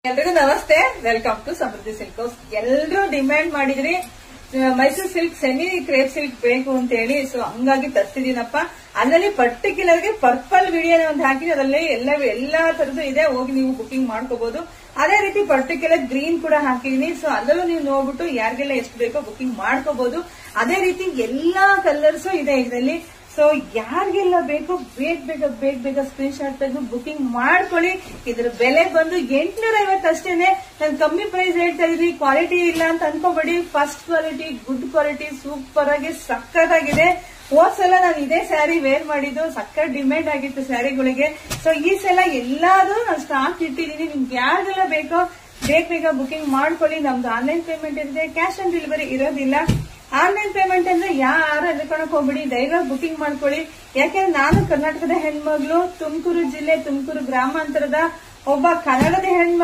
ಎಲ್ರಿಗೂ ನಮಸ್ತೆ, welcome to Samruddhi silk house. ಎಲ್ಲರೂ ಡಿಮ್ಯಾಂಡ್ ಮಾಡಿದ್ರಿ Mysuru silk semi crepe silk ಬೇಕು ಅಂತ ಹೇಳಿ. ಸೊ ಹಂಗಾಗಿ ತರ್ತಿದೀನಪ್ಪ. ಅದರಲ್ಲಿ ಪರ್ಟಿಕ್ಯುಲರ್ ಗೆ ಪರ್ಪಲ್ ವಿಡಿಯೋ ಒಂದು ಹಾಕಿ ಅದರಲ್ಲಿ ಎಲ್ಲಾ ತರದ್ದು ಇದೆ, ಹೋಗಿ ನೀವು ಬುಕಿಂಗ್ ಮಾಡ್ಕೋಬಹುದು. ಅದೇ ರೀತಿ ಪರ್ಟಿಕ್ಯುಲರ್ ಗ್ರೀನ್ ಕೂಡ ಹಾಕಿದೀನಿ. ಸೊ ಅದರಲ್ಲೂ ನೀವು ನೋಡ್ಬಿಟ್ಟು ಯಾರಿಗೆಲ್ಲ ಎಷ್ಟು ಬೇಕೋ ಬುಕಿಂಗ್ ಮಾಡ್ಕೋಬಹುದು. ಅದೇ ರೀತಿ ಎಲ್ಲಾ ಕಲರ್ಸ್ ಇದೆ ಇದರಲ್ಲಿ. ಸೊ ಯಾರಿಗೆಲ್ಲ ಬೇಕೋ ಬೇಗ ಸ್ಕ್ರೀನ್ ಶಾಟ್ ತೆಗೆದು ಬುಕಿಂಗ್ ಮಾಡ್ಕೊಳ್ಳಿ. ಇದ್ರ ಬೆಲೆ ಬಂದು 850 ಅಷ್ಟೇನೆ. ನಾನು ಕಮ್ಮಿ ಪ್ರೈಸ್ ಹೇಳ್ತಾ ಇದೀನಿ, ಕ್ವಾಲಿಟಿ ಇಲ್ಲ ಅಂತ ಅನ್ಕೋಬೇಡಿ. First quality, good quality, super ಆಗಿ ಸಕ್ಕತ್ತಾಗಿದೆ. ಹೋದ್ಸಲ ನಾನು ಇದೇ ಸ್ಯಾರಿ ವೇರ್ ಮಾಡಿದ್ದು, ಸಕ್ಕತ್ ಡಿಮ್ಯಾಂಡ್ ಆಗಿತ್ತು ಸ್ಯಾರಿಗಳಿಗೆ. ಸೊ ಈ ಸಲ ಎಲ್ಲಾದ್ರೂ ನಾನು ಸ್ಟಾಕ್ ಇಟ್ಟಿದ್ದೀನಿ. ನಿಮ್ಗೆ ಯಾರಿಗೆಲ್ಲ ಬೇಕೋ ಬೇಗ ಬುಕಿಂಗ್ ಮಾಡ್ಕೊಳ್ಳಿ. ನಮ್ದು ಆನ್ಲೈನ್ ಪೇಮೆಂಟ್ ಇರುತ್ತೆ, ಕ್ಯಾಶ್ ಆನ್ ಡೆಲಿವರಿ ಇರೋದಿಲ್ಲ. ಆನ್ಲೈನ್ ಪೇಮೆಂಟ್ ಅಂದ್ರೆ ಯಾರು ಎದ್ಕೊಳಕ್ ಹೋಗ್ಬಿಡಿ, ಧೈರ್ಯವಾಗಿ ಬುಕಿಂಗ್ ಮಾಡ್ಕೊಳ್ಳಿ. ಯಾಕೆಂದ್ರೆ ನಾನು ಕರ್ನಾಟಕದ ಹೆಣ್ಮಗಳು, ತುಮಕೂರು ಜಿಲ್ಲೆ, ತುಮಕೂರು ಗ್ರಾಮಾಂತರದ ಒಬ್ಬ ಕನ್ನಡದ ಹೆಣ್ಮಗಳು.